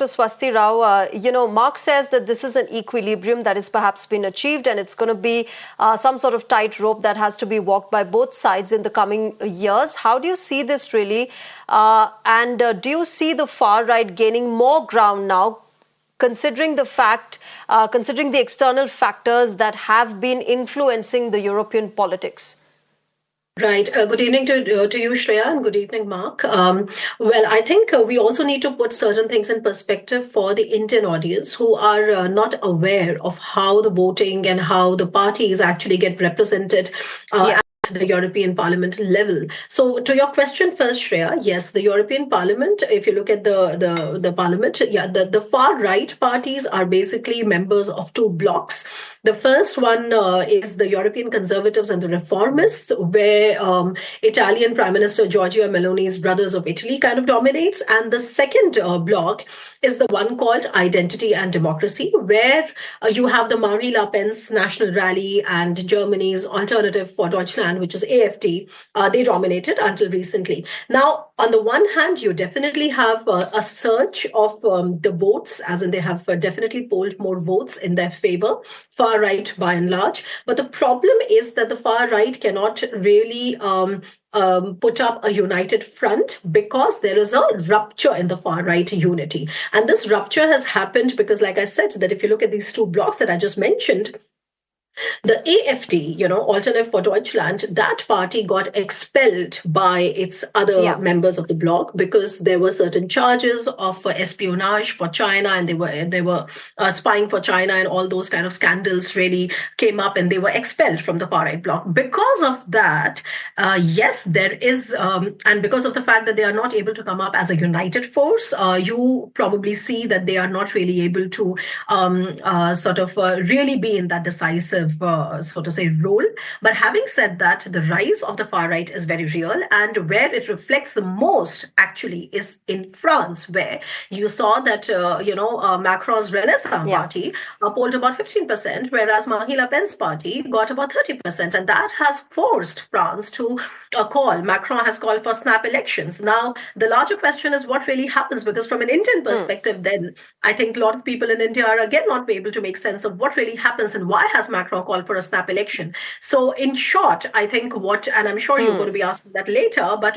Dr. Swasti Rao, Mark says that this is an equilibrium that has perhaps been achieved, and it's going to be some sort of tightrope that has to be walked by both sides in the coming years. How do you see this really? And do you see the far right gaining more ground now, considering considering the external factors that have been influencing the European politics? Right. Good evening to you, Shreya, and good evening, Mark. Well, I think we also need to put certain things in perspective for the Indian audience who are not aware of how the voting and how the parties actually get represented at the European Parliament level. So to your question first, Shreya, yes, the European Parliament, if you look at the Parliament, the far right parties are basically members of two blocs. The first one is the European Conservatives and the Reformists, where Italian Prime Minister Giorgia Meloni's Brothers of Italy kind of dominates. And the second bloc is the one called Identity and Democracy, where you have the Marine Le Pen's National Rally and Germany's Alternative for Deutschland, which is AFD. They dominated until recently. Now, on the one hand, you definitely have a surge of the votes, as in they have definitely polled more votes in their favor, far right by and large. But the problem is that the far right cannot really put up a united front because there is a rupture in the far right unity. And this rupture has happened because, like I said, that if you look at these two blocks that I just mentioned, the AFD, Alternative for Deutschland, that party got expelled by its other members of the bloc because there were certain charges of espionage for China, and they were spying for China, and all those kind of scandals really came up, and they were expelled from the far right bloc. Because of that, yes, there is, and because of the fact that they are not able to come up as a united force, you probably see that they are not really able to really be in that decisive so to say role. But having said that, the rise of the far right is very real, and where it reflects the most actually is in France, where you saw that Macron's Renaissance party polled about 15%, whereas Marine Le Pen's party got about 30%, and that has forced France to Macron has called for snap elections. Now, the larger question is what really happens, because from an Indian perspective, then I think a lot of people in India are again not able to make sense of what really happens and why has Macron called for a snap election. So in short, I think and I'm sure you're going to be asking that later, but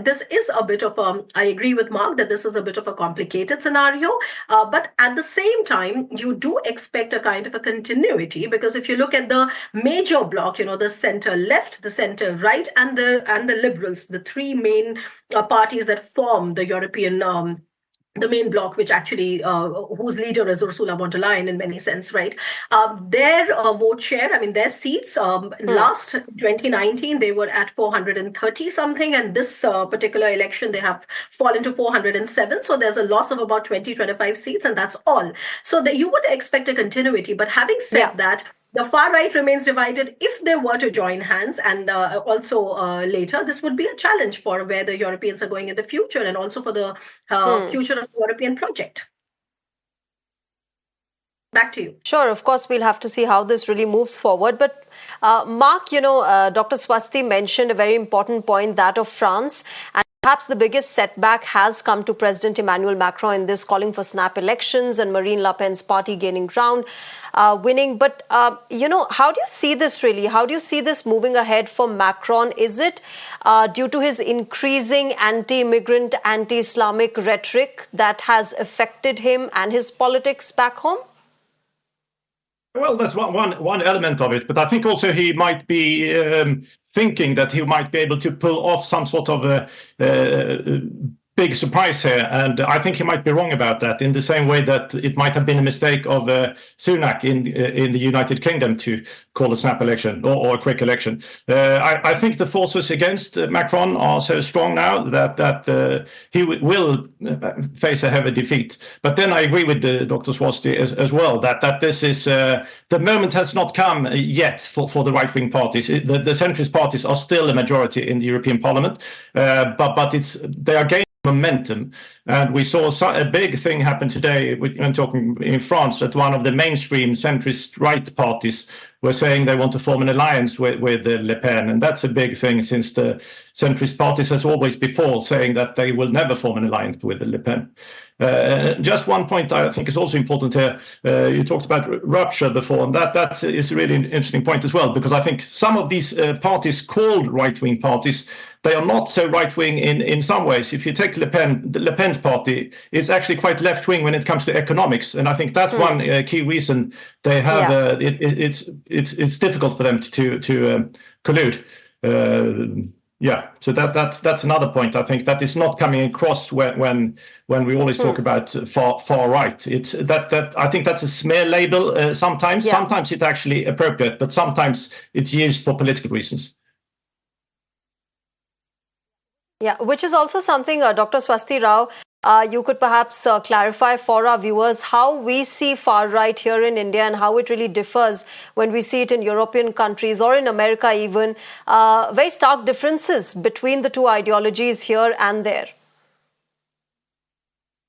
this is a bit of I agree with Mark that this is a bit of a complicated scenario, but at the same time, you do expect a kind of a continuity, because if you look at the major bloc, the center left, the center right, and the liberals, the three main parties that form the European the main bloc, which actually, whose leader is Ursula von der Leyen in many sense, right? Their vote share, their seats, last 2019, they were at 430 something, and this particular election, they have fallen to 407. So there's a loss of about 25 seats, and that's all. So you would expect a continuity. But having said that, the far right remains divided. If they were to join hands, and also later, this would be a challenge for where the Europeans are going in the future, and also for the future of the European project. Back to you. Sure, of course, we'll have to see how this really moves forward. But Mark, Dr. Swasti mentioned a very important point, that of France. And perhaps the biggest setback has come to President Emmanuel Macron in this, calling for snap elections and Marine Le Pen's party gaining ground, winning. But, how do you see this really? How do you see this moving ahead for Macron? Is it due to his increasing anti-immigrant, anti-Islamic rhetoric that has affected him and his politics back home? Well, that's one element of it, but I think also he might be thinking that he might be able to pull off some sort of a big surprise here, and I think he might be wrong about that, in the same way that it might have been a mistake of Sunak in the United Kingdom to call a snap election or a quick election. I think the forces against Macron are so strong now that he will face a heavy defeat. But then I agree with Dr. Swasti as well that this is the moment has not come yet for the right-wing parties. The centrist parties are still a majority in the European Parliament, but they are gaining momentum, and we saw a big thing happen today when talking in France, that one of the mainstream centrist right parties were saying they want to form an alliance with Le Pen, and that's a big thing, since the centrist parties has always before saying that they will never form an alliance with Le Pen. Just one point I think is also important here. You talked about rupture before, and that is a really interesting point as well, because I think some of these parties called right-wing parties, they are not so right-wing in some ways. If you take Le Pen's party, it's actually quite left-wing when it comes to economics, and I think that's one key reason they have. It's difficult for them to collude. So that's another point. I think that is not coming across when we always talk about far right. It's that I think that's a smear label sometimes. Sometimes it's actually appropriate, but sometimes it's used for political reasons. Yeah, which is also something, Dr. Swasti Rao, you could perhaps clarify for our viewers how we see far right here in India and how it really differs when we see it in European countries or in America even. Very stark differences between the two ideologies here and there.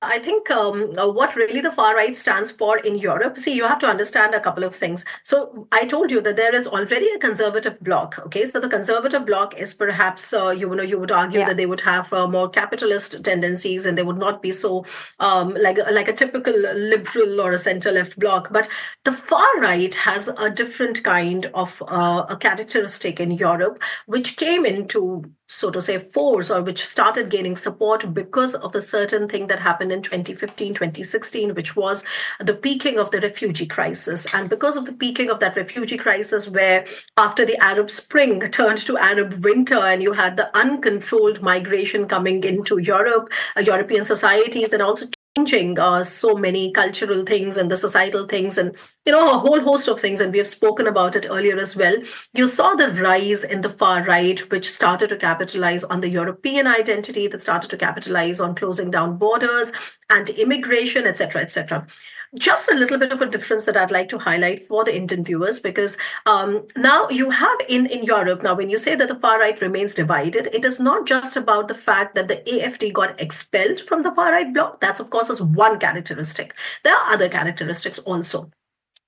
I think what really the far right stands for in Europe, see, you have to understand a couple of things. So I told you that there is already a conservative bloc. Okay, so the conservative bloc is perhaps, you would argue that they would have more capitalist tendencies and they would not be so like a typical liberal or a center-left bloc. But the far right has a different kind of a characteristic in Europe, which came into, so to say, force, or which started gaining support because of a certain thing that happened in 2015, 2016, which was the peaking of the refugee crisis. And because of the peaking of that refugee crisis, where after the Arab Spring turned to Arab winter, and you had the uncontrolled migration coming into Europe, European societies, and also changing so many cultural things and the societal things and a whole host of things, and we have spoken about it earlier as well. You saw the rise in the far right, which started to capitalize on the European identity, that started to capitalize on closing down borders and immigration, etc., etc. Just a little bit of a difference that I'd like to highlight for the Indian viewers, because now you have in Europe, now when you say that the far right remains divided, it is not just about the fact that the AFD got expelled from the far right bloc. That's, of course, is one characteristic. There are other characteristics also.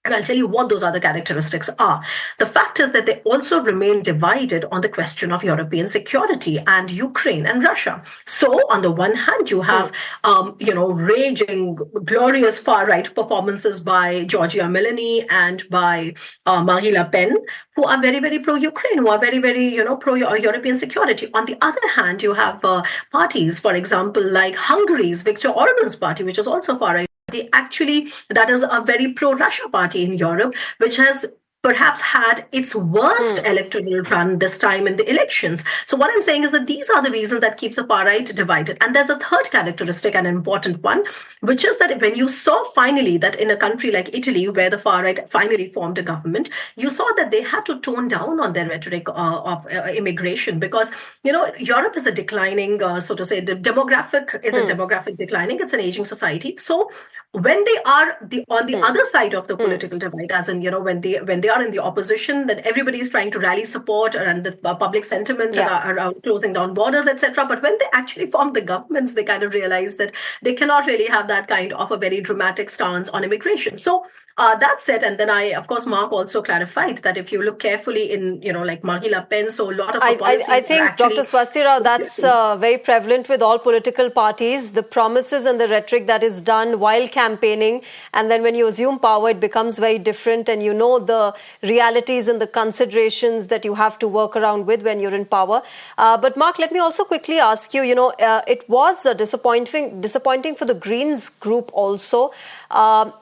And I'll tell you what those other characteristics are. The fact is that they also remain divided on the question of European security and Ukraine and Russia. So on the one hand, you have, raging, glorious far-right performances by Giorgia Meloni and by Marine Le Pen, who are very, very pro-Ukraine, who are very, very, pro-European security. On the other hand, you have parties, for example, like Hungary's Viktor Orban's party, which is also far-right. Actually, that is a very pro-Russia party in Europe, which has perhaps had its worst electoral run this time in the elections. So what I'm saying is that these are the reasons that keeps the far right divided. And there's a third characteristic, an important one, which is that when you saw finally that in a country like Italy, where the far right finally formed a government, you saw that they had to tone down on their rhetoric of immigration, because, Europe is a declining, so to say, the demographic is a demographic declining. It's an aging society. So when they are on the other side of the political divide, as in, when they are in the opposition, then everybody is trying to rally support and the public sentiment around closing down borders, etc. But when they actually form the governments, they kind of realize that they cannot really have that kind of a very dramatic stance on immigration. So that said, and then of course, Mark also clarified that if you look carefully in, like Marine Le Pen, so a lot of the policies I think, Dr. Swasti Rao, that's very prevalent with all political parties. The promises and the rhetoric that is done while campaigning, and then when you assume power, it becomes very different, and the realities and the considerations that you have to work around with when you're in power. But Mark, let me also quickly ask you, it was disappointing for the Greens group also. How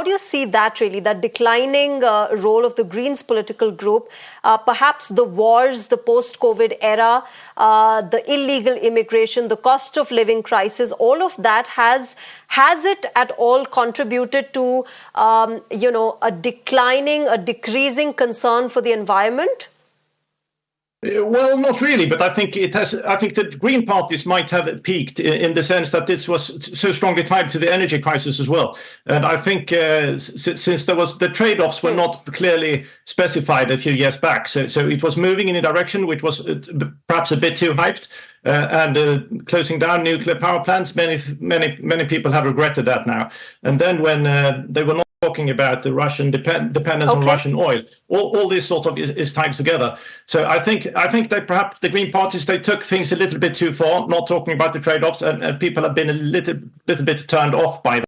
do you see that really, that declining role of the Greens political group, perhaps the wars, the post-COVID era, the illegal immigration, the cost of living crisis, all of that has it at all contributed to, a decreasing concern for the environment? Well, not really, but I think it has. I think the Green parties might have peaked in the sense that this was so strongly tied to the energy crisis as well. And I think since the trade-offs were not clearly specified a few years back, so it was moving in a direction which was perhaps a bit too hyped. And closing down nuclear power plants, many people have regretted that now. And then when they were not talking about the Russian dependence on Russian oil. All this sort of is tied together. So I think that perhaps the Green parties, they took things a little bit too far, not talking about the trade-offs, and people have been a little bit turned off by that.